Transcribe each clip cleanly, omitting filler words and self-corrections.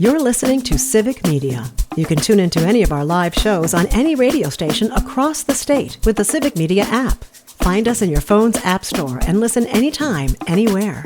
You're listening to Civic Media. You can tune into any of our live shows on any radio station across the state with the Civic Media app. Find us in your phone's app store and listen anytime, anywhere.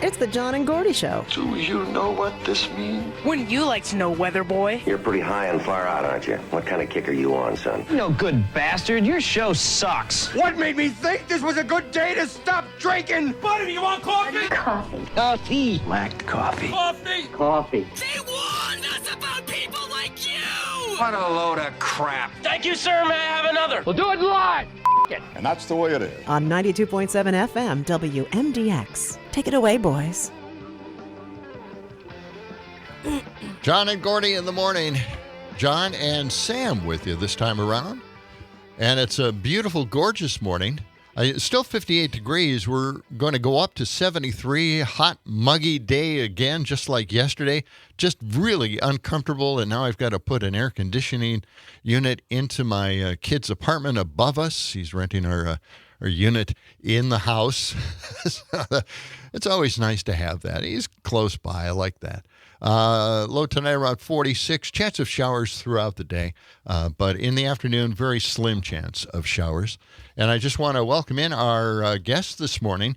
It's the John and Gordy Show. Do you know what this means? Wouldn't you like to know, Weather Boy? You're pretty high and far out, aren't you? What kind of kick are you on, son? No good bastard. Your show sucks. What made me think this was a good day to stop drinking? Buddy, do you want coffee? Coffee. Black coffee. Coffee. They warned us about people like you! What a load of crap. Thank you, sir. May I have another? We'll do it live. And that's the way it is. On 92.7 FM WMDX. Take it away, boys. John and Gordy in the morning. John and Sam with you this time around. And it's a beautiful, gorgeous morning. It's still 58 degrees. We're going to go up to 73. Hot, muggy day again, just like yesterday. Just really uncomfortable. And now I've got to put an air conditioning unit into my kid's apartment above us. He's renting our unit in the house. It's always nice to have that. He's close by. I like that. Low tonight around 46. Chance of showers throughout the day. But in the afternoon, very slim chance of showers. And I just want to welcome in our guest this morning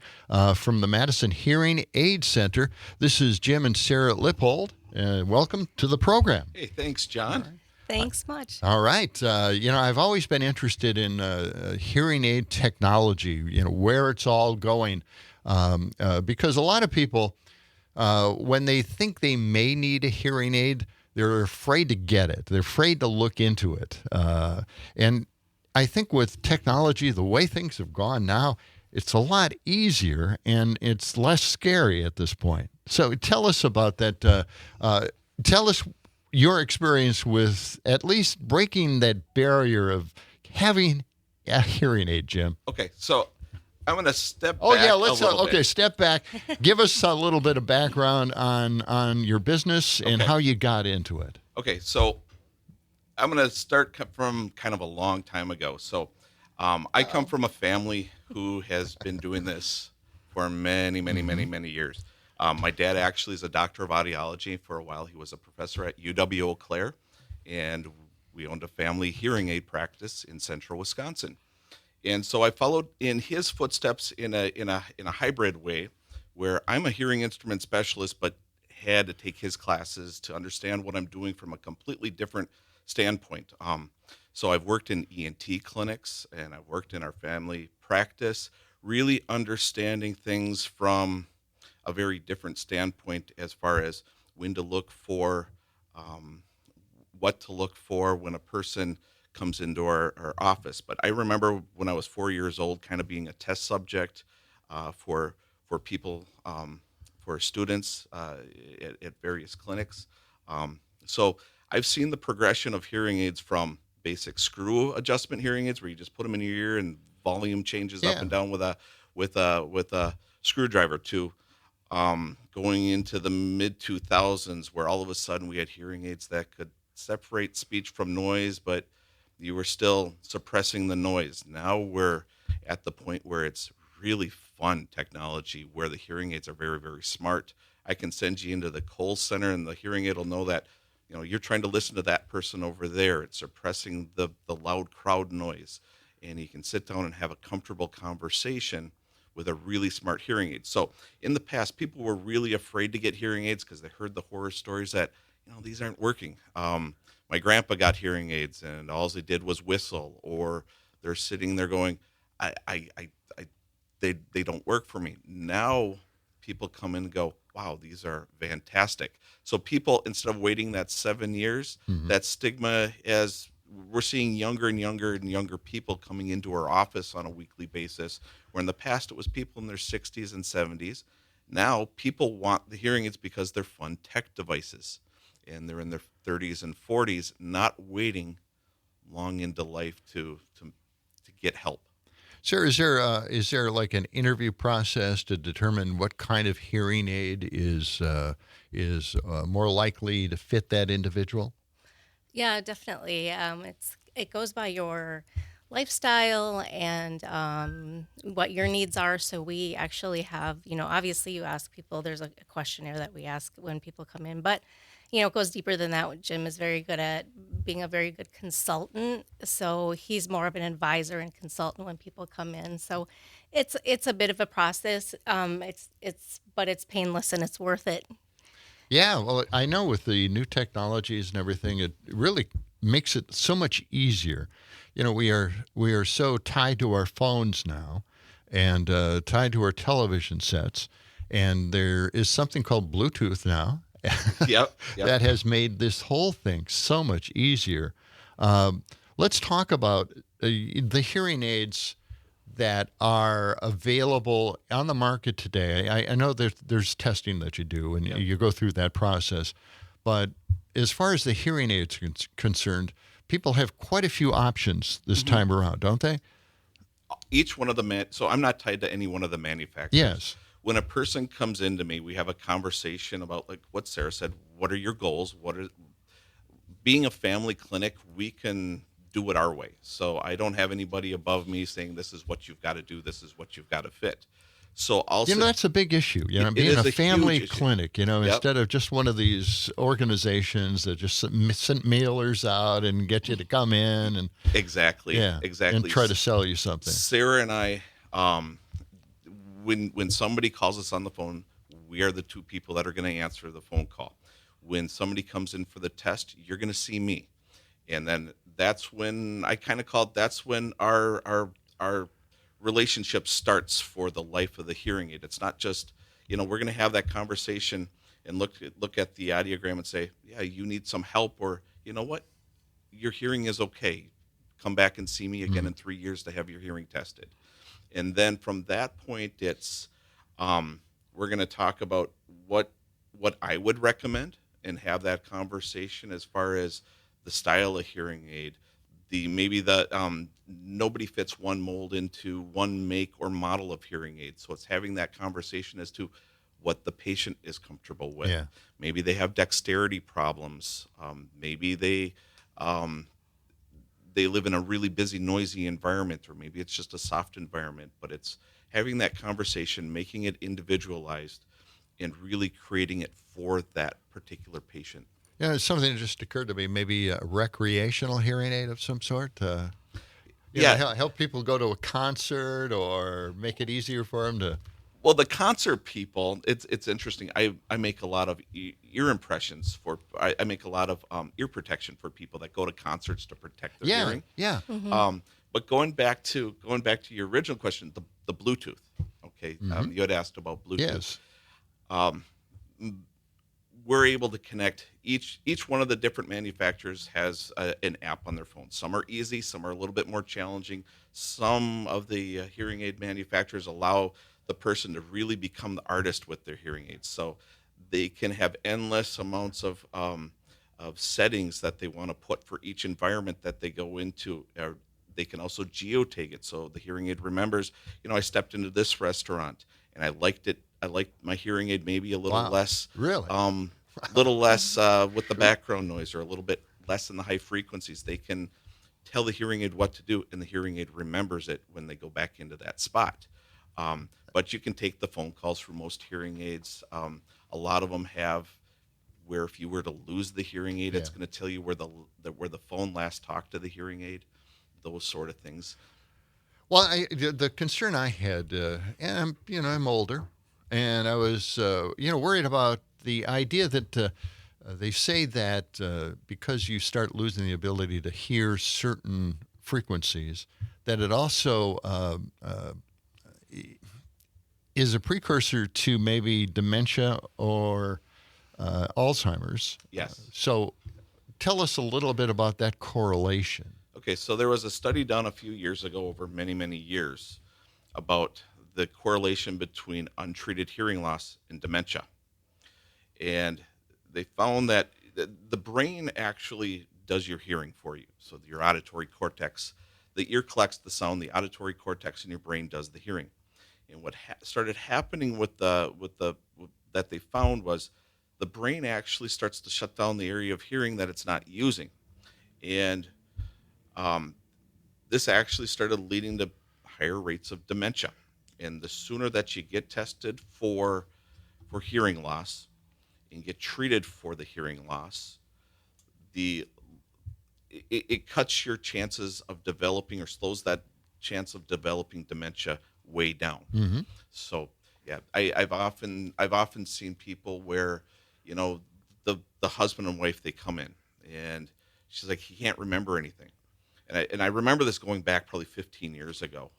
from the Madison Hearing Aid Center. This is Jim and Sarah Lippold. Welcome to the program. Hey, thanks, John. Thanks much. All right. I've always been interested in hearing aid technology, where it's all going. Because a lot of people, when they think they may need a hearing aid, they're afraid to get it. They're afraid to look into it. And I think with technology, the way things have gone now, it's a lot easier and it's less scary at this point. So tell us about that. Tell us your experience with at least breaking that barrier of having a hearing aid, Jim. Okay, so I'm going to step back. Oh, yeah, let's bit. Step back. Give us a little bit of background on your business and how you got into it. Okay, so I'm going to start from kind of a long time ago. So I come from a family who has been doing this for many years. My dad actually is a doctor of audiology. For a while, he was a professor at UW Eau Claire, and we owned a family hearing aid practice in central Wisconsin. And so I followed in his footsteps in a hybrid way, where I'm a hearing instrument specialist, but had to take his classes to understand what I'm doing from a completely different standpoint. So I've worked in ENT clinics, and I've worked in our family practice, really understanding things from a very different standpoint as far as when to look for, what to look for when a person comes into our office. But I remember when I was 4 years old, kind of being a test subject for people, for students at various clinics. So I've seen the progression of hearing aids from basic screw adjustment hearing aids, where you just put them in your ear and volume changes up and down with a screwdriver, to going into the mid-2000s, where all of a sudden we had hearing aids that could separate speech from noise, but you were still suppressing the noise. Now we're at the point where it's really fun technology, where the hearing aids are very, very smart. I can send you into the Kohl Center, and the hearing aid will know that, you're trying to listen to that person over there. It's suppressing the loud crowd noise, and you can sit down and have a comfortable conversation with a really smart hearing aid. So in the past, people were really afraid to get hearing aids because they heard the horror stories that, these aren't working. My grandpa got hearing aids, and all he did was whistle, or they're sitting there going, they don't work for me. Now people come in and go, wow, these are fantastic. So people, instead of waiting that 7 years, that stigma, as we're seeing younger and younger people coming into our office on a weekly basis, where in the past it was people in their 60s and 70s. Now people want the hearing aids because they're fun tech devices, and they're in their 30s and 40s, not waiting long into life to get help. Sir, is there like an interview process to determine what kind of hearing aid is more likely to fit that individual? Yeah, definitely. It goes by your lifestyle and what your needs are. So we actually have, obviously you ask people. There's a questionnaire that we ask when people come in, but it goes deeper than that. Jim is very good at being a very good consultant. So he's more of an advisor and consultant when people come in. So it's a bit of a process. But it's painless and it's worth it. Yeah, well, I know with the new technologies and everything, it really makes it so much easier. We are so tied to our phones now, and tied to our television sets, and there is something called Bluetooth now. Yep. That has made this whole thing so much easier. Let's talk about the hearing aids that are available on the market today. I know there's testing that you do, and you go through that process. But as far as the hearing aids are concerned, people have quite a few options this time around, don't they? Each one of the so I'm not tied to any one of the manufacturers. Yes. When a person comes into me, we have a conversation about, like what Sarah said, what are your goals? Being a family clinic, we can do it our way. So I don't have anybody above me saying this is what you've got to do, this is what you've got to fit. So also, that's a big issue. Being a family clinic, instead of just one of these organizations that just send mailers out and get you to come in and exactly, and try to sell you something. Sarah and I, when somebody calls us on the phone, we are the two people that are going to answer the phone call. When somebody comes in for the test, you're going to see me, and then that's when I kind of call it. That's when our relationship starts for the life of the hearing aid. It's not just, we're going to have that conversation and look at the audiogram and say, yeah, you need some help, or you know what, your hearing is okay. Come back and see me again in 3 years to have your hearing tested. And then from that point, it's we're going to talk about what I would recommend and have that conversation as far as the style of hearing aid. Nobody fits one mold into one make or model of hearing aid. So it's having that conversation as to what the patient is comfortable with. Yeah. Maybe they have dexterity problems. Maybe they live in a really busy, noisy environment, or maybe it's just a soft environment. But it's having that conversation, making it individualized, and really creating it for that particular patient. Yeah, it's something that just occurred to me, maybe a recreational hearing aid of some sort. Help people go to a concert or make it easier for them to... Well, the concert people, it's interesting. I make a lot of ear impressions I make a lot of ear protection for people that go to concerts to protect their hearing. Yeah. Mm-hmm. But going back to your original question, the Bluetooth. Okay, you had asked about Bluetooth. Yes. We're able to connect. Each one of the different manufacturers has an app on their phone. Some are easy, some are a little bit more challenging. Some of the hearing aid manufacturers allow the person to really become the artist with their hearing aids. So they can have endless amounts of settings that they want to put for each environment that they go into. They can also geotag it, so the hearing aid remembers, I stepped into this restaurant and I liked it. I liked my hearing aid maybe a little less, really, little less with the background noise, or a little bit less in the high frequencies. They can tell the hearing aid what to do, and the hearing aid remembers it when they go back into that spot. But you can take the phone calls for most hearing aids. A lot of them have where if you were to lose the hearing aid, it's going to tell you where the phone last talked to the hearing aid. Those sort of things. Well, the concern I had, and I'm older, and I was, worried about the idea that they say that because you start losing the ability to hear certain frequencies, that it also is a precursor to maybe dementia or Alzheimer's. Yes. So tell us a little bit about that correlation. Okay, so there was a study done a few years ago, over many, many years, about the correlation between untreated hearing loss and dementia. And they found that the brain actually does your hearing for you. So your auditory cortex, The ear collects the sound, the auditory cortex in your brain does the hearing. And what started happening that they found was the brain actually starts to shut down the area of hearing that it's not using. And this actually started leading to higher rates of dementia. And the sooner that you get tested for hearing loss and get treated for the hearing loss, it cuts your chances of developing or slows that chance of developing dementia way down. Mm-hmm. So yeah, I've often seen people where, the husband and wife, they come in and she's like, he can't remember anything. And I remember this going back probably 15 years ago,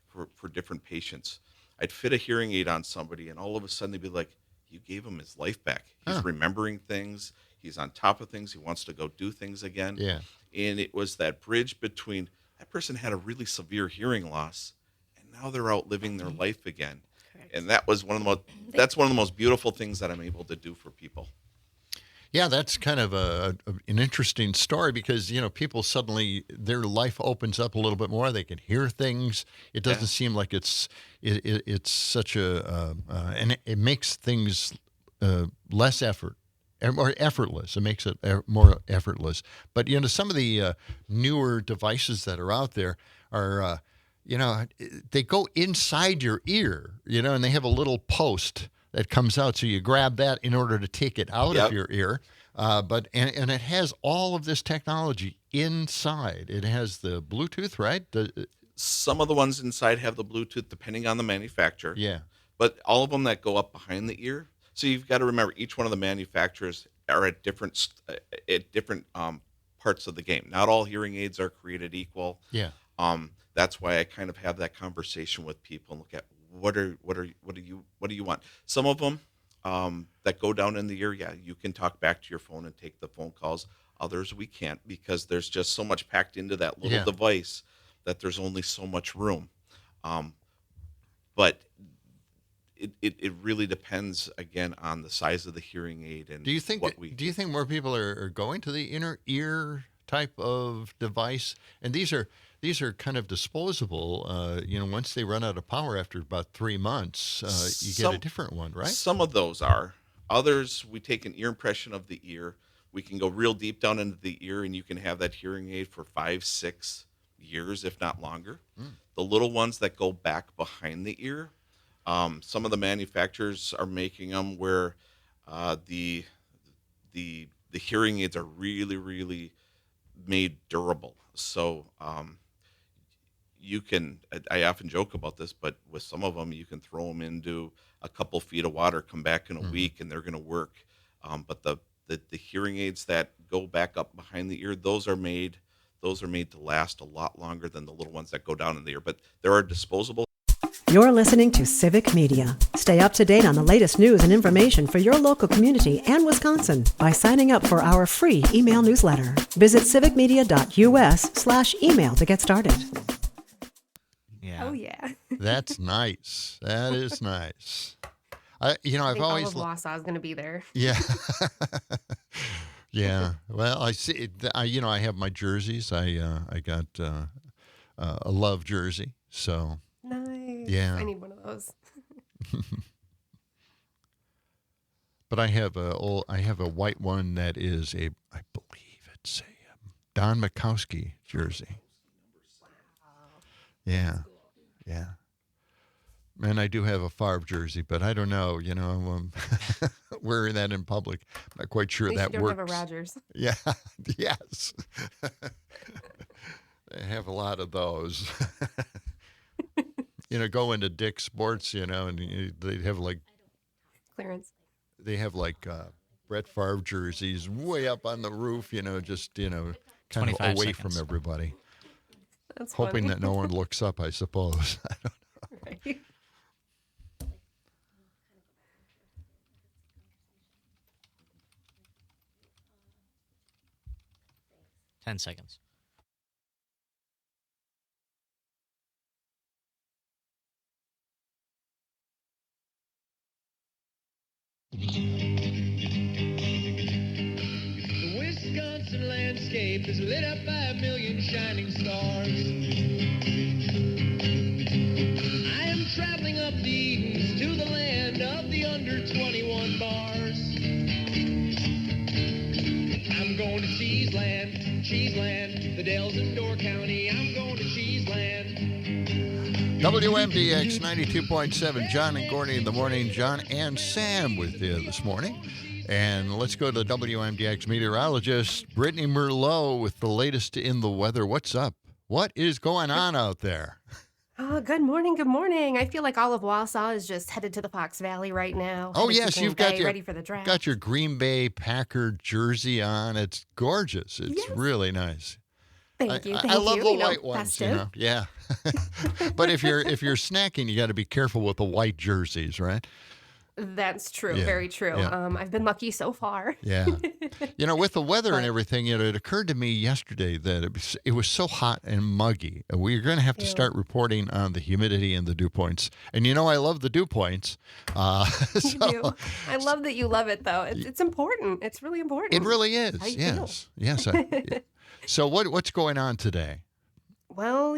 for different patients. I'd fit a hearing aid on somebody and all of a sudden they'd be like, you gave him his life back. He's remembering things. He's on top of things. He wants to go do things again. Yeah. And it was that bridge between that person had a really severe hearing loss and now they're out living their life again. Correct. And that was that's one of the most beautiful things that I'm able to do for people. Yeah, that's kind of an interesting story because, people suddenly, their life opens up a little bit more. They can hear things. It doesn't seem like it's such and it makes things less effort, more effortless. It makes it more effortless. But, some of the newer devices that are out there are, they go inside your ear, and they have a little post that comes out. So you grab that in order to take it out of your ear. But it has all of this technology inside. It has the Bluetooth, right? Some of the ones inside have the Bluetooth depending on the manufacturer. Yeah. But all of them that go up behind the ear. So you've got to remember each one of the manufacturers are at different parts of the game. Not all hearing aids are created equal. Yeah. That's why I kind of have that conversation with people and look at what do you want? Some of them that go down in the ear, you can talk back to your phone and take the phone calls. Others we can't because there's just so much packed into that little device that there's only so much room. But it really depends again on the size of the hearing aid and do you think more people are going to the inner ear type of device? And these are kind of disposable. Once they run out of power after about 3 months, you get a different one, right? Some of those are. Others, we take an ear impression of the ear. We can go real deep down into the ear, and you can have that hearing aid for 5-6 years, if not longer. The little ones that go back behind the ear, some of the manufacturers are making them where the hearing aids are really, really made durable. So I often joke about this, but with some of them, you can throw them into a couple feet of water, come back in a week, and they're going to work. But the hearing aids that go back up behind the ear, those are made to last a lot longer than the little ones that go down in the ear. But there are disposable. You're listening to Civic Media. Stay up to date on the latest news and information for your local community and Wisconsin by signing up for our free email newsletter. Visit civicmedia.us/email to get started. Yeah. Oh, yeah. That's nice. That is nice. I've always... all of Wausau is going to be there. Yeah. Yeah. Well, I see. I have my jerseys. I got a Love jersey. So... Nice. Yeah. I need one of those. But I have a white one that is I believe it's a Don Mikowski jersey. Wow. Yeah. Yeah. And I do have a Favre jersey, but I don't know, wearing that in public. I'm not quite sure that works. You don't have a Rodgers. Yeah. Yes. I have a lot of those. Go into Dick's Sports, and they have clearance. They have Brett Favre jerseys way up on the roof, kind of away from everybody. That's hoping funny. that no one looks up, I suppose. I don't know. Right. 10 seconds. The Wisconsin land landscape is lit up by a million shining stars. I am traveling up the Edens to the land of the under 21 bars. I'm going to Cheeseland, the Dells in Door County. I'm going to Cheeseland. WMDX 92.7, John and Gordy in the morning. John and Sam with you this morning. And let's go to WMDX meteorologist Brittany Merlot with the latest in the weather. What's up? What is going on out there? Oh, good morning. Good morning. I feel like all of Wausau is just headed to the Fox Valley right now. Oh, headed to yes, Green you've got Bay, ready for the draft. got your Green Bay Packer jersey on. It's gorgeous. It's Yes. really nice. Thank you. I love the You know, white ones, festive. Yeah. But if you're snacking, you got to be careful with the white jerseys, right? That's true. Yeah, Very true. yeah. I've been lucky so far. Yeah. With the weather and everything, it occurred to me yesterday that it was so hot and muggy. We're going to have to start reporting on the humidity and the dew points. And I love the dew points. You do. I love that you love it, though. It's important. It's really important. It really is. How you Yes. Yes. So what's going on today? Well,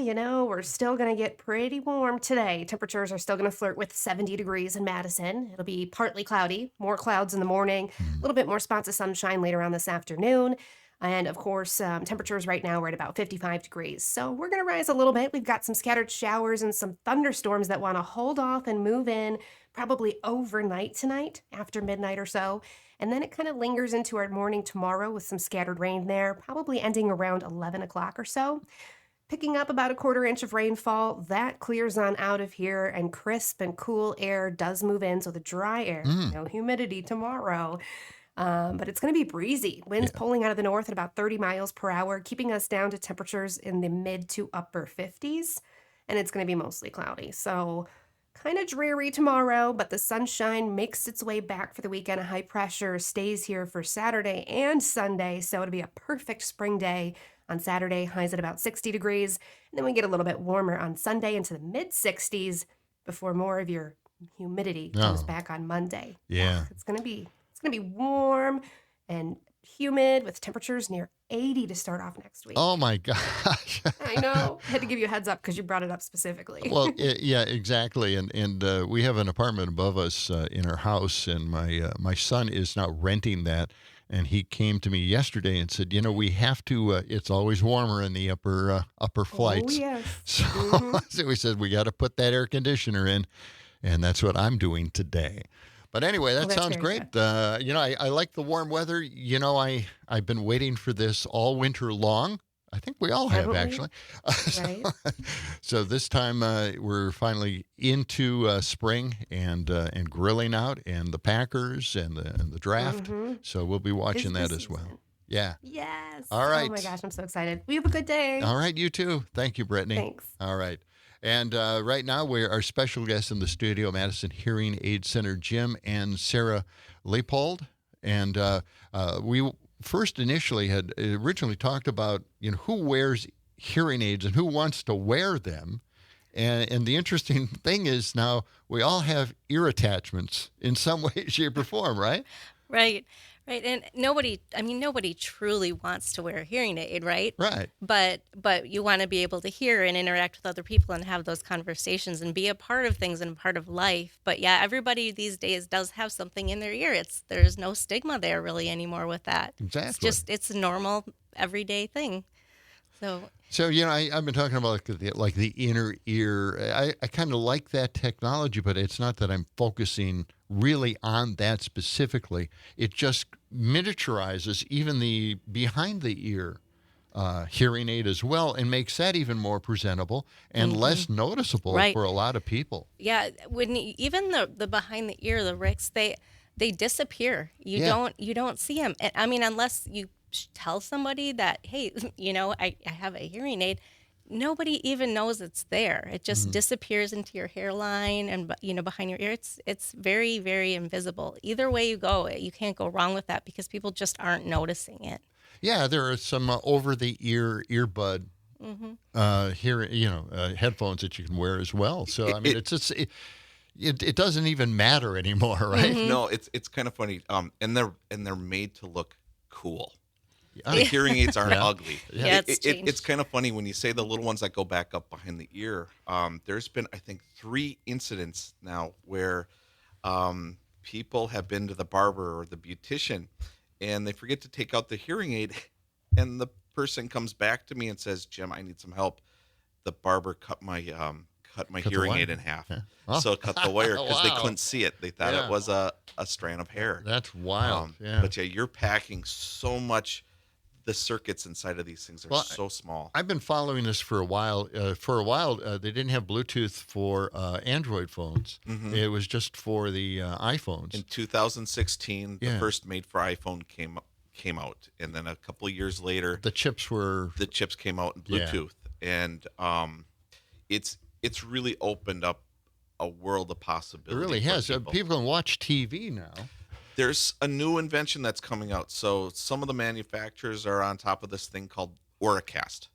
we're still going to get pretty warm today. Temperatures are still going to flirt with 70 degrees in Madison. It'll be partly cloudy, more clouds in the morning, a little bit more spots of sunshine later on this afternoon. And of course, temperatures right now are at about 55 degrees. So we're going to rise a little bit. We've got some scattered showers and some thunderstorms that want to hold off and move in probably overnight tonight, after midnight or so. And then it kind of lingers into our morning tomorrow with some scattered rain there, probably ending around 11 o'clock or so. Picking up about a quarter inch of rainfall, that clears on out of here, and crisp and cool air does move in, so the dry air, no humidity tomorrow. But it's going to be breezy. Winds pulling out of the north at about 30 miles per hour, keeping us down to temperatures in the mid to upper 50s, and it's going to be mostly cloudy. So kind of dreary tomorrow, but the sunshine makes its way back for the weekend. A high pressure stays here for Saturday and Sunday, so it'll be a perfect spring day. On Saturday, highs at about 60 degrees, and then we get a little bit warmer on Sunday into the mid-60s before more of your humidity comes back on Monday. Yeah. It's gonna be warm and humid with temperatures near 80 to start off next week. Oh my gosh. I know. I had to give you a heads up because you brought it up specifically. Well, yeah, exactly. And we have an apartment above us in our house, and my son is now renting that. And he came to me yesterday and said, we have to, it's always warmer in the upper flights. Oh, yes. So, so we said, we got to put that air conditioner in. And that's what I'm doing today. But anyway, that sounds great. I like the warm weather. I've been waiting for this all winter long. I think we all have, actually. Right. So this time we're finally into spring and grilling out, and the Packers and the draft. So we'll be watching that as well. Yeah. Yes. All right. Oh my gosh, I'm so excited. We have a good day. All right, you too. Thank you, Brittany. Thanks. All right. And right now, we're our special guests in the studio, Madison Hearing Aid Center, Jim and Sarah Lippold. And we first initially had originally talked about who wears hearing aids and who wants to wear them. And the interesting thing is now we all have ear attachments in some way, shape, or form, right? Right. And nobody truly wants to wear a hearing aid, right? Right. But you want to be able to hear and interact with other people and have those conversations and be a part of things and part of life. But yeah, everybody these days does have something in their ear. There's no stigma there really anymore with that. Exactly. It's a normal everyday thing. So I've been talking about like the inner ear. I kind of like that technology, but it's not that I'm focusing really on that specifically. It just miniaturizes even the behind the ear hearing aid as well, and makes that even more presentable and less noticeable for a lot of people. Yeah, even the behind the ear, the ricks, they disappear. You don't see them. I mean, unless you tell somebody that, hey, I have a hearing aid, nobody even knows it's there. It just disappears into your hairline and behind your ear. It's very, very invisible. Either way you go, you can't go wrong with that because people just aren't noticing it. Yeah, there are some over the ear earbud headphones that you can wear as well. So I mean, it doesn't even matter anymore, right? No, it's kind of funny. And they're made to look cool. The hearing aids aren't Yeah. ugly. Yeah, it's changed. It's kind of funny when you say the little ones that go back up behind the ear. There's been, I think, 3 incidents now where people have been to the barber or the beautician, and they forget to take out the hearing aid, and the person comes back to me and says, "Jim, I need some help. The barber cut my hearing aid in half." Yeah. Oh. So cut the wire because they Wow. couldn't see it. They thought Yeah. it was a strand of hair. That's wild. Yeah. But yeah, you're packing so much. The circuits inside of these things are so small. I've been following this for a while. They didn't have Bluetooth for Android phones. Mhm. It was just for the iPhones. In 2016, Yeah. the first made-for iPhone came out, and then a couple of years later, the chips came out in Yeah. Bluetooth, and it's really opened up a world of It possibilities. really has. People can watch TV now. There's a new invention that's coming out. So some of the manufacturers are on top of this thing called Auracast.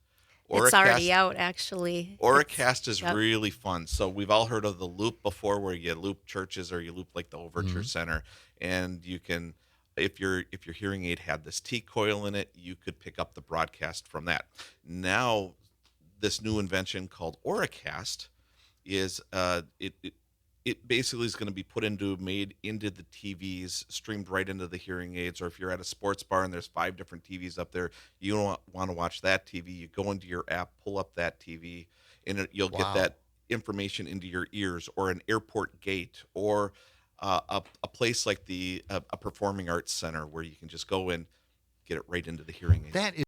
It's already out, actually. Auracast is Yep. really fun. So we've all heard of the loop before, where you loop churches or you loop like the Overture Center, and you can, if your hearing aid had this T coil in it, you could pick up the broadcast from that. Now, this new invention called Auracast is it basically is going to be made into the TVs, streamed right into the hearing aids. Or if you're at a sports bar and there's 5 different TVs up there, you don't want to watch that TV. You go into your app, pull up that TV, and you'll get that information into your ears. Or an airport gate, or a place like a performing arts center where you can just go in, get it right into the hearing aid. That is.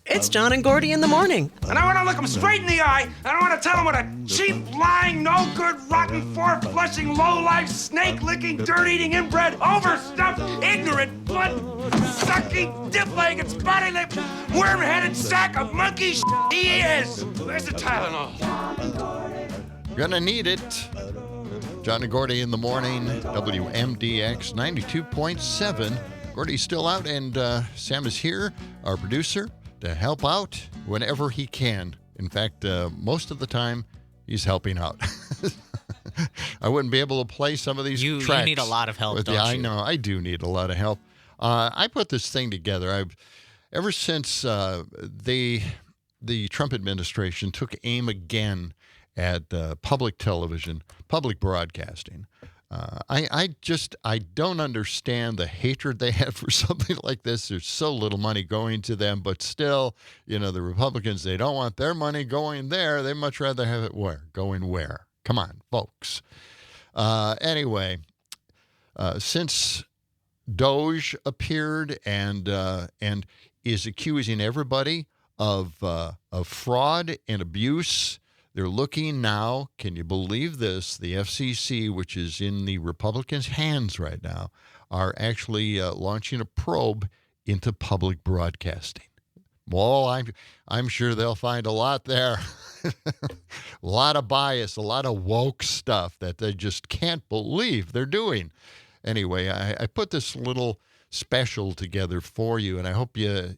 It's John and Gordy in the morning. And I want to look them straight in the eye, and I want to tell them what a cheap, lying, no good, rotten, four-flushing, low-life, snake-licking, dirt-eating, inbred, overstuffed, ignorant, blood-sucking, dip-legged, spotty-lipped, worm-headed sack of monkey he is. Where's the Tylenol? Gonna need it. John and Gordy in the morning, WMDX 92.7. Gordy's still out, and Sam is here, our producer, to help out whenever he can. In fact, most of the time, he's helping out. I wouldn't be able to play some of these tracks. You need a lot of help, don't I you? know, I do need a lot of help. I put this thing together. Ever since the Trump administration took aim again at public television, public broadcasting, I don't understand the hatred they have for something like this. There's so little money going to them, but still, the Republicans, they don't want their money going there. They much rather have it going where? Come on, folks. Anyway, since Doge appeared and is accusing everybody of fraud and abuse, they're looking now, can you believe this, the FCC, which is in the Republicans' hands right now, are actually launching a probe into public broadcasting. Well, I'm sure they'll find a lot there. A lot of bias, a lot of woke stuff that they just can't believe they're doing. Anyway, I put this little special together for you, and I hope you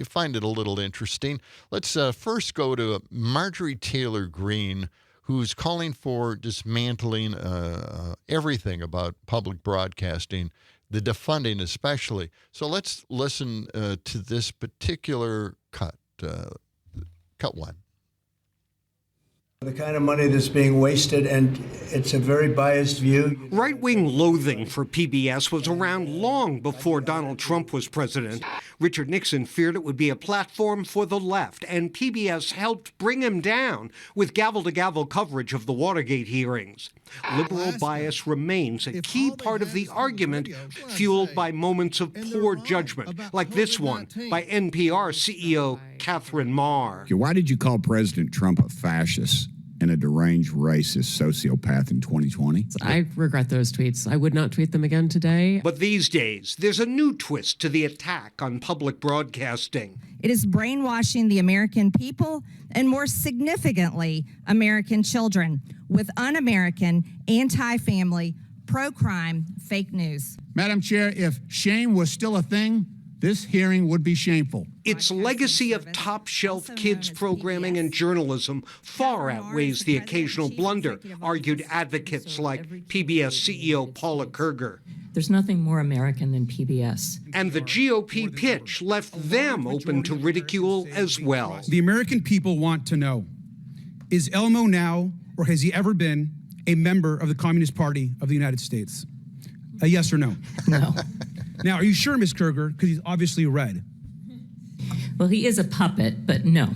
find it a little interesting. Let's first go to Marjorie Taylor Greene, who's calling for dismantling everything about public broadcasting, the defunding especially. So let's listen to this particular cut, cut one. The kind of money that's being wasted, and it's a very biased view. Right-wing loathing for PBS was around long before Donald Trump was president. Richard Nixon feared it would be a platform for the left, and PBS helped bring him down with gavel-to-gavel coverage of the Watergate hearings. Liberal bias remains a key part of the argument, fueled by moments of poor judgment, like this one by NPR CEO Catherine Marr. Why did you call President Trump a fascist and a deranged racist sociopath in 2020? I regret those tweets. I would not tweet them again today. But these days, there's a new twist to the attack on public broadcasting. It is brainwashing the American people and, more significantly, American children with un-American, anti-family, pro-crime fake news. Madam Chair, if shame was still a thing, this hearing would be shameful. Its legacy of top-shelf kids programming and journalism far outweighs the occasional blunder, argued advocates like PBS CEO Paula Kerger. There's nothing more American than PBS. And the GOP pitch left them open to ridicule as well. The American people want to know, is Elmo now, or has he ever been, a member of the Communist Party of the United States? A yes or no? No. Now, are you sure, Ms. Kerger? Because he's obviously red. Well, he is a puppet, but no.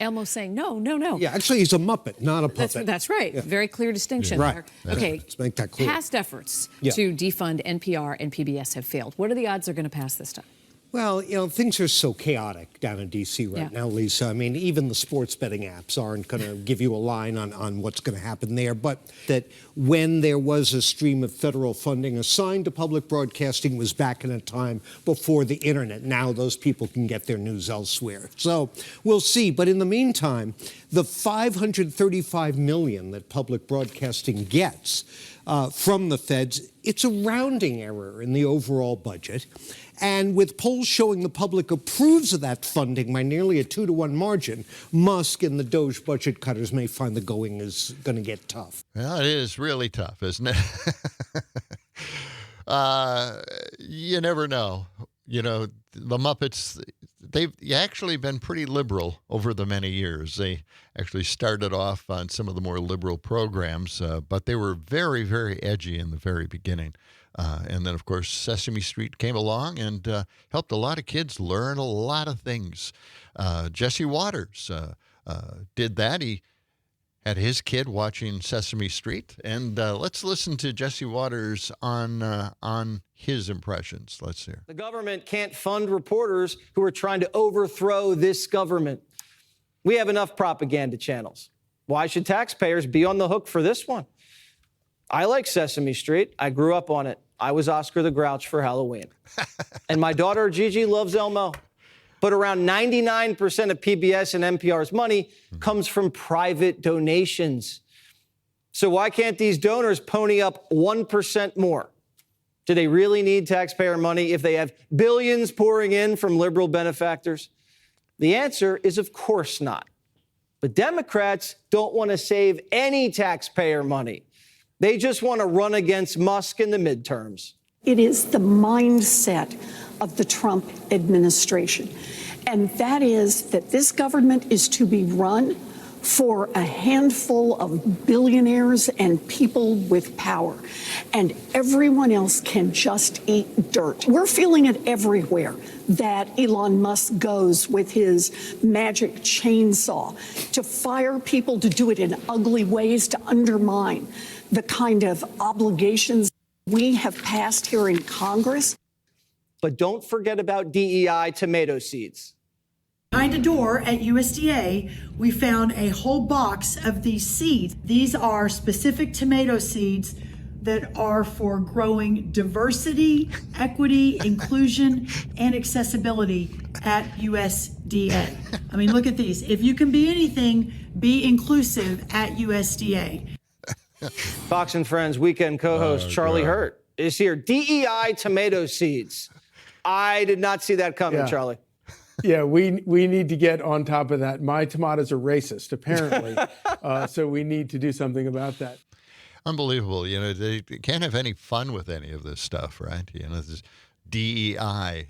Elmo's saying, no. Yeah, actually, he's a Muppet, not a puppet. That's right. Yeah. Very clear distinction Right. there. Okay. Let's make that clear. Past efforts to defund NPR and PBS have failed. What are the odds they're going to pass this time? Well, things are so chaotic down in D.C. right now, Lisa. I mean, even the sports betting apps aren't going to give you a line on what's going to happen there. But that when there was a stream of federal funding assigned to public broadcasting was back in a time before the internet. Now those people can get their news elsewhere. So we'll see. But in the meantime, the $535 million that public broadcasting gets from the feds, it's a rounding error in the overall budget. And with polls showing the public approves of that funding by nearly a 2-to-1 margin, Musk and the Doge budget cutters may find the going is going to get tough. Well, it is really tough, isn't it? You never know. The Muppets, they've actually been pretty liberal over the many years. They actually started off on some of the more liberal programs, but they were very, very edgy in the very beginning. And then, of course, Sesame Street came along and helped a lot of kids learn a lot of things. Jesse Waters did that. He had his kid watching Sesame Street. And let's listen to Jesse Waters on his impressions. Let's hear. The government can't fund reporters who are trying to overthrow this government. We have enough propaganda channels. Why should taxpayers be on the hook for this one? I like Sesame Street. I grew up on it. I was Oscar the Grouch for Halloween. And my daughter Gigi loves Elmo. But around 99% of PBS and NPR's money comes from private donations. So why can't these donors pony up 1% more? Do they really need taxpayer money if they have billions pouring in from liberal benefactors? The answer is, of course not. But Democrats don't want to save any taxpayer money. They just want to run against Musk in the midterms. It is the mindset of the Trump administration. And that is that this government is to be run for a handful of billionaires and people with power. And everyone else can just eat dirt. We're feeling it everywhere that Elon Musk goes with his magic chainsaw to fire people, to do it in ugly ways, to undermine the kind of obligations we have passed here in Congress. But don't forget about DEI tomato seeds. Behind a door at USDA, we found a whole box of these seeds. These are specific tomato seeds that are for growing diversity, equity, inclusion, and accessibility at USDA. I mean, look at these. If you can be anything, be inclusive at USDA. Fox and Friends weekend co-host Charlie Hurt is here. DEI tomato seeds. I did not see that coming, Charlie. Yeah, we need to get on top of that. My tomatoes are racist, apparently, so we need to do something about that. Unbelievable. They can't have any fun with any of this stuff, right? This DEI,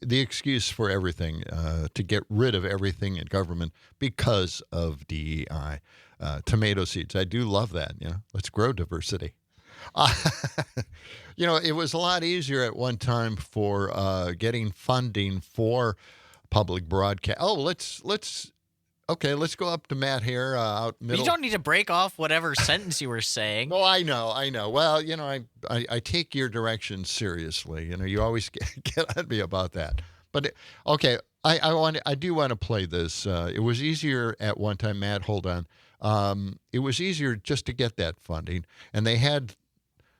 the excuse for everything, to get rid of everything in government because of DEI. Tomato seeds. I do love that. Let's grow diversity. It was a lot easier at one time for getting funding for public broadcast. Oh, let's go up to Matt here out middle. You don't need to break off whatever sentence you were saying. Oh, I know. Well, I take your directions seriously. You always get on me about that. But okay, I do want to play this. It was easier at one time, Matt, hold on. It was easier just to get that funding, and they had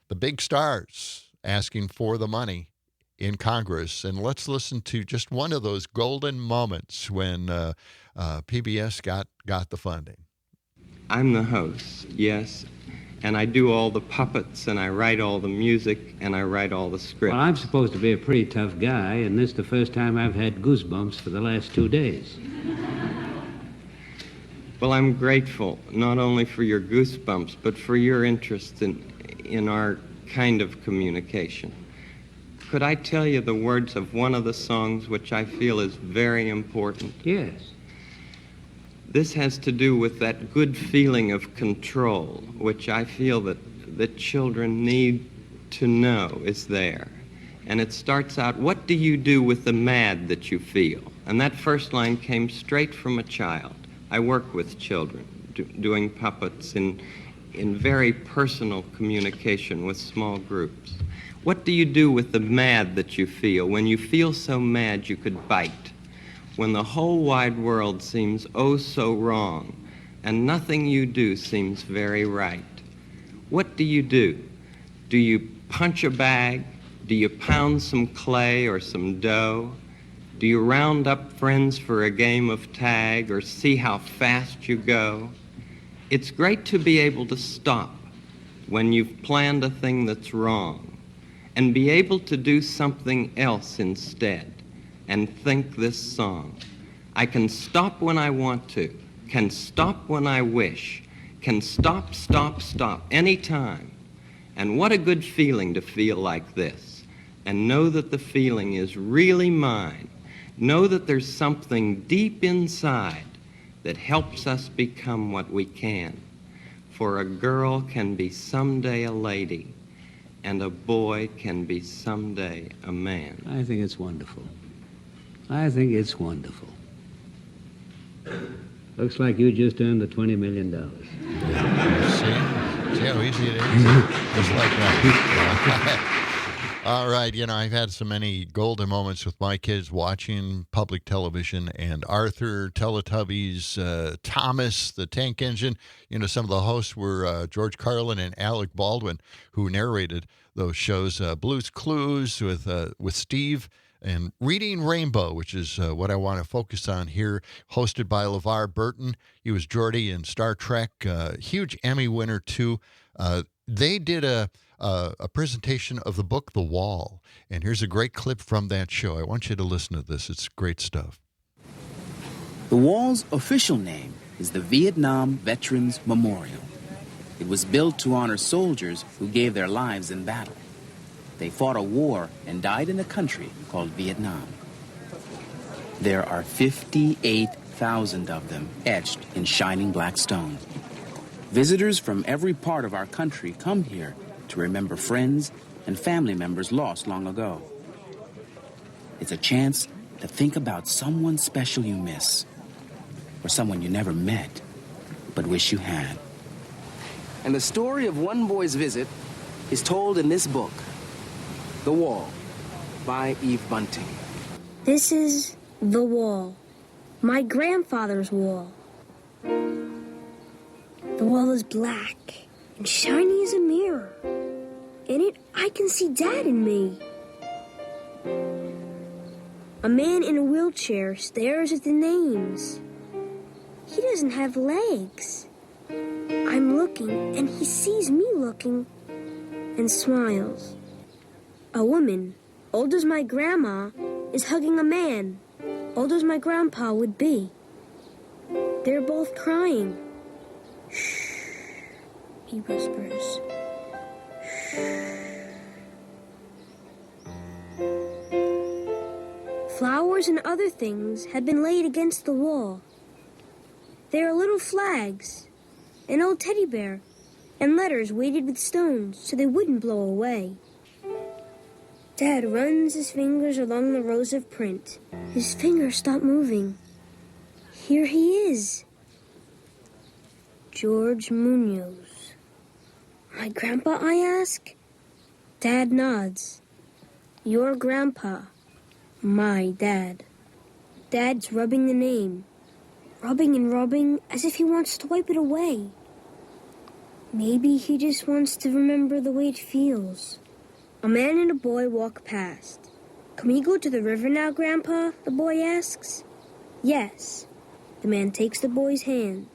the big stars asking for the money in Congress. And let's listen to just one of those golden moments when PBS got the funding. I'm the host, yes, and I do all the puppets, and I write all the music, and I write all the scripts. Well, I'm supposed to be a pretty tough guy, and this is the first time I've had goosebumps for the last 2 days. Well, I'm grateful, not only for your goosebumps, but for your interest in our kind of communication. Could I tell you the words of one of the songs which I feel is very important? Yes. This has to do with that good feeling of control, which I feel that children need to know is there. And it starts out, what do you do with the mad that you feel? And that first line came straight from a child. I work with children, doing puppets in very personal communication with small groups. What do you do with the mad that you feel? When you feel so mad you could bite. When the whole wide world seems oh so wrong, and nothing you do seems very right. What do you do? Do you punch a bag? Do you pound some clay or some dough? Do you round up friends for a game of tag or see how fast you go? It's great to be able to stop when you've planned a thing that's wrong and be able to do something else instead and think this song. I can stop when I want to, can stop when I wish, can stop, anytime. And what a good feeling to feel like this and know that the feeling is really mine. Know that there's something deep inside that helps us become what we can. For a girl can be someday a lady, and a boy can be someday a man. I think it's wonderful. I think it's wonderful. Looks like you just earned the $20 million. See how easy it is? Just like that. All right, I've had so many golden moments with my kids watching public television, and Arthur, Teletubbies, Thomas, the Tank Engine. Some of the hosts were George Carlin and Alec Baldwin, who narrated those shows. Blue's Clues with Steve, and Reading Rainbow, which is what I want to focus on here, hosted by LeVar Burton. He was Geordi in Star Trek, huge Emmy winner, too. They did a presentation of the book The Wall, and here's a great clip from that show. I want you to listen to this. It's great stuff. The Wall's official name is the Vietnam Veterans Memorial. It was built to honor soldiers who gave their lives in battle. They fought a war and died in a country called Vietnam. There are 58,000 of them etched in shining black stone. Visitors from every part of our country come here to remember friends and family members lost long ago. It's a chance to think about someone special you miss, or someone you never met, but wish you had. And the story of one boy's visit is told in this book, The Wall, by Eve Bunting. This is the wall, my grandfather's wall. The wall is black and shiny as a mirror. In it, I can see Dad and me. A man in a wheelchair stares at the names. He doesn't have legs. I'm looking, and he sees me looking, and smiles. A woman, old as my grandma, is hugging a man, old as my grandpa would be. They're both crying. Shh, he whispers. Flowers and other things had been laid against the wall. There are little flags, an old teddy bear, and letters weighted with stones so they wouldn't blow away. Dad runs his fingers along the rows of print. His fingers stop moving. Here he is. George Munoz. My grandpa, I ask? Dad nods. Your grandpa. My dad. Dad's rubbing the name. Rubbing and rubbing as if he wants to wipe it away. Maybe he just wants to remember the way it feels. A man and a boy walk past. Can we go to the river now, Grandpa? The boy asks. Yes. The man takes the boy's hand.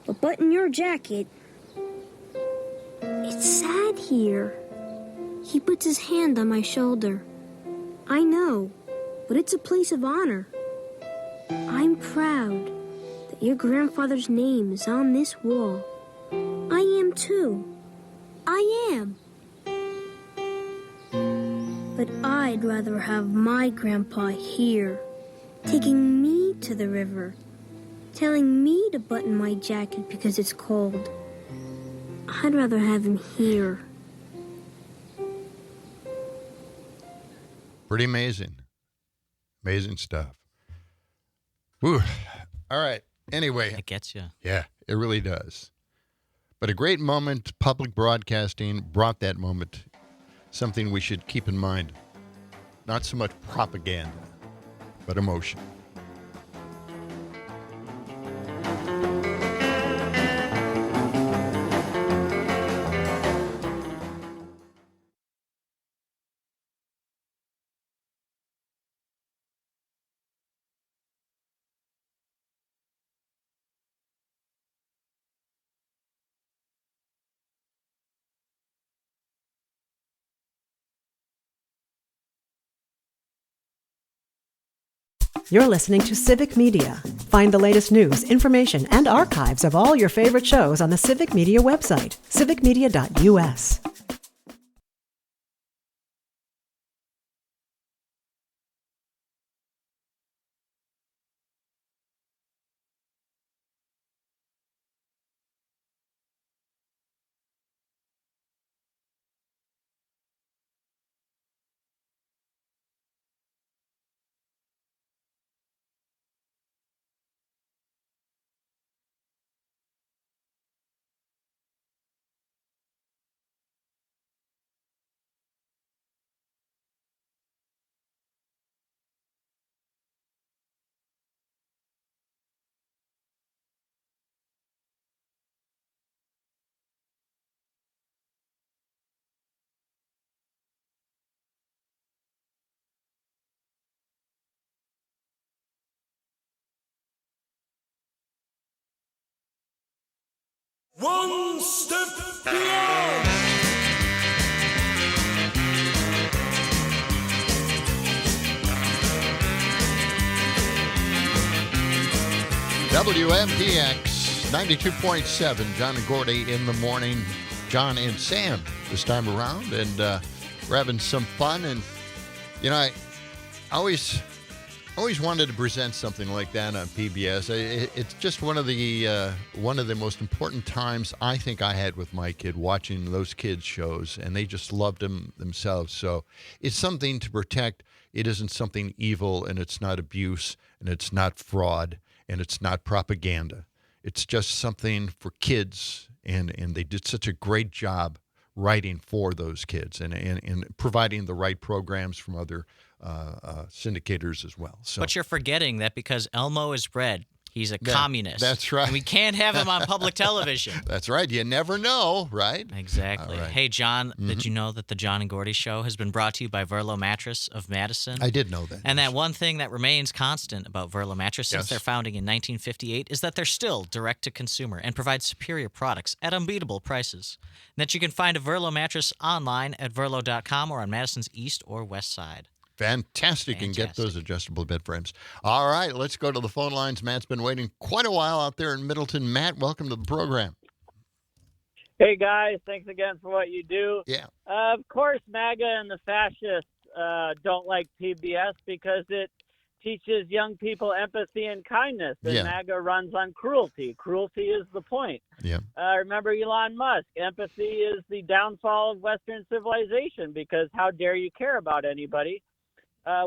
But button your jacket. It's sad here. He puts his hand on my shoulder. I know, but it's a place of honor. I'm proud that your grandfather's name is on this wall. I am too. I am. But I'd rather have my grandpa here, taking me to the river, telling me to button my jacket because it's cold. I'd rather have him here. Pretty amazing. Amazing stuff. Whew. All right. Anyway. It gets you. Yeah, it really does. But a great moment. Public broadcasting brought that moment. Something we should keep in mind. Not so much propaganda, but emotion. You're listening to Civic Media. Find the latest news, information, and archives of all your favorite shows on the Civic Media website, civicmedia.us. One step beyond. WMPX 92.7, John and Gordy in the morning. John and Sam this time around, and we're having some fun. And, you know, I always wanted to present something like that on PBS. It's just one of the most important times I think I had with my kid, watching those kids' shows, and they just loved them themselves. So it's something to protect. It isn't something evil, and it's not abuse, and it's not fraud, and it's not propaganda. It's just something for kids, and they did such a great job writing for those kids and providing the right programs from other syndicators as well. So, but you're forgetting that because Elmo is red, he's a communist. That's right. And we can't have him on public television. That's right. You never know, right? Exactly. Right. Hey, John, did you know that the John and Gordy Show has been brought to you by Verlo Mattress of Madison? I did know that. And that one thing that remains constant about Verlo Mattress since their founding in 1958 is that they're still direct-to-consumer and provide superior products at unbeatable prices. And that you can find a Verlo mattress online at verlo.com or on Madison's east or west side. Fantastic. And get those adjustable bed frames. All right, let's go to the phone lines. Matt's been waiting quite a while out there in Middleton. Matt, welcome to the program. Hey, guys. Thanks again for what you do. Yeah. Of course, MAGA and the fascists don't like PBS because it teaches young people empathy and kindness, and Yeah. MAGA runs on cruelty. Cruelty is the point. Yeah. Remember Elon Musk. Empathy is the downfall of Western civilization, because how dare you care about anybody?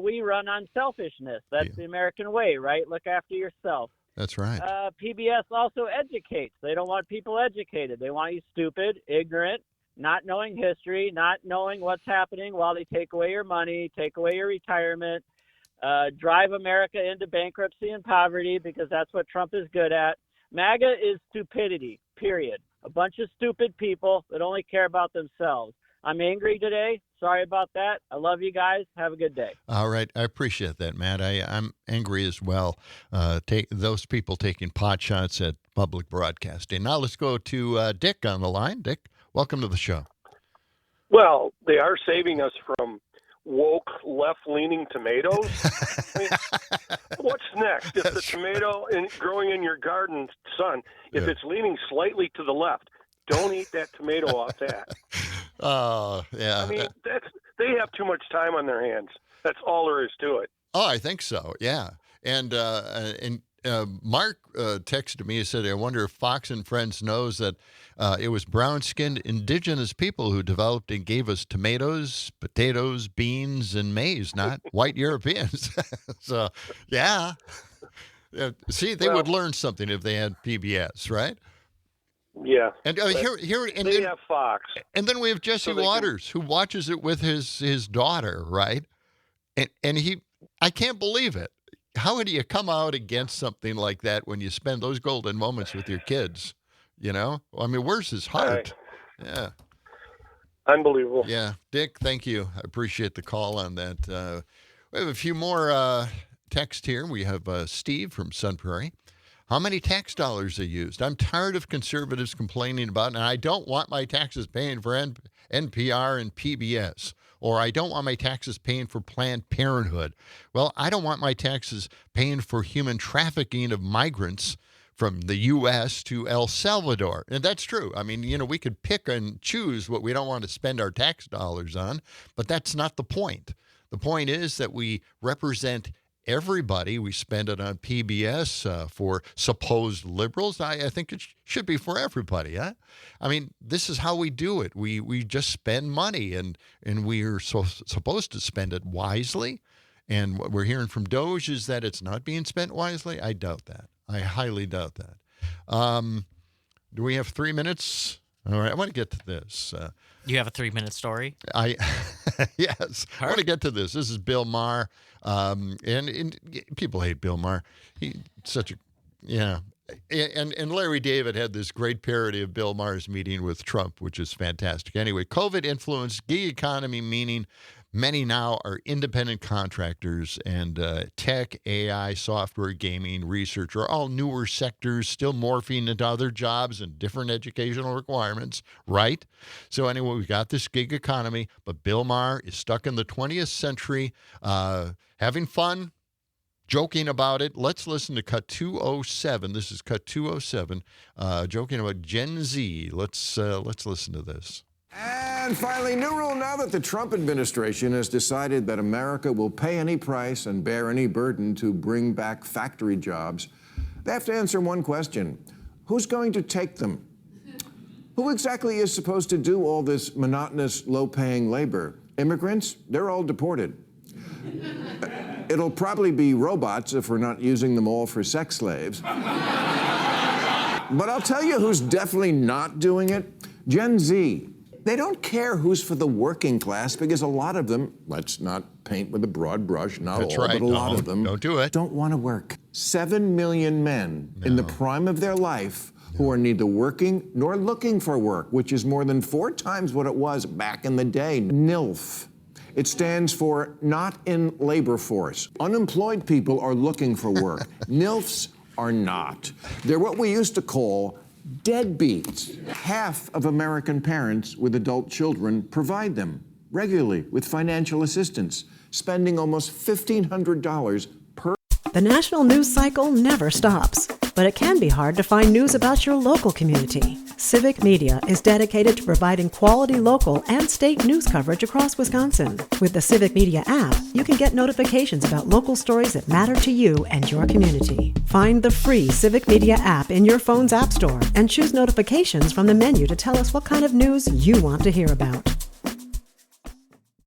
We run on selfishness. That's the American way, right? Look after yourself. That's right. PBS also educates. They don't want people educated. They want you stupid, ignorant, not knowing history, not knowing what's happening while they take away your money, take away your retirement, drive America into bankruptcy and poverty, because that's what Trump is good at. MAGA is stupidity, period. A bunch of stupid people that only care about themselves. I'm angry today. Sorry about that. I love you guys. Have a good day. All right. I appreciate that, Matt. I'm angry as well. Those people taking pot shots at public broadcasting. Now let's go to Dick on the line. Dick, welcome to the show. Well, they are saving us from woke left-leaning tomatoes. I mean, what's next? If the tomato growing in your garden, son, if it's leaning slightly to the left, don't eat that tomato off that. Oh, yeah. I mean, they have too much time on their hands. That's all there is to it. Oh, I think so. Yeah. And Mark texted me and said, I wonder if Fox and Friends knows that it was brown-skinned indigenous people who developed and gave us tomatoes, potatoes, beans, and maize, not white Europeans. So, yeah. See, they would learn something if they had PBS, right? Yeah. And they have Fox. And then we have Jesse Waters, who watches it with his daughter, right? And I can't believe it. How do you come out against something like that when you spend those golden moments with your kids? You know? I mean, where's his heart? Right. Yeah. Unbelievable. Yeah. Dick, thank you. I appreciate the call on that. We have a few more text here. We have Steve from Sun Prairie. How many tax dollars are used? I'm tired of conservatives complaining about, and I don't want my taxes paying for NPR and PBS, or I don't want my taxes paying for Planned Parenthood. Well, I don't want my taxes paying for human trafficking of migrants from the U.S. to El Salvador. And that's true. I mean, we could pick and choose what we don't want to spend our tax dollars on, but that's not the point. The point is that we represent everybody. We spend it on PBS for supposed liberals. I think it should be for everybody. Huh? I mean, this is how we do it. We just spend money, and we are supposed to spend it wisely. And what we're hearing from Doge is that it's not being spent wisely. I doubt that. I highly doubt that. Do we have 3 minutes? All right, I want to get to this. You have a 3-minute story? Yes. I want to get to this. This is Bill Maher. And people hate Bill Maher. He's such a, yeah. And Larry David had this great parody of Bill Maher's meeting with Trump, which is fantastic. Anyway, COVID influenced gig economy, meaning many now are independent contractors, and tech, AI, software, gaming, research are all newer sectors, still morphing into other jobs and different educational requirements, right? So anyway, we've got this gig economy, but Bill Maher is stuck in the 20th century, having fun, joking about it. Let's listen to Cut 207. This is Cut 207, joking about Gen Z. Let's listen to this. And finally, new rule now that the Trump administration has decided that America will pay any price and bear any burden to bring back factory jobs. They have to answer one question. Who's going to take them? Who exactly is supposed to do all this monotonous, low-paying labor? Immigrants? They're all deported. It'll probably be robots if we're not using them all for sex slaves. But I'll tell you who's definitely not doing it. Gen Z. They don't care who's for the working class because a lot of them, let's not paint with a broad brush, not That's all, right. but a lot of them Don't do it. don't want to work. 7 million men in the prime of their life who are neither working nor looking for work, which is more than 4 times what it was back in the day. NILF. It stands for not in labor force. Unemployed people are looking for work. NILFs are not. They're what we used to call deadbeats. Half of American parents with adult children provide them regularly with financial assistance, spending almost $1,500 per. The national news cycle never stops, but it can be hard to find news about your local community. Civic Media is dedicated to providing quality local and state news coverage across Wisconsin. With the Civic Media app, you can get notifications about local stories that matter to you and your community. Find the free Civic Media app in your phone's app store and choose notifications from the menu to tell us what kind of news you want to hear about.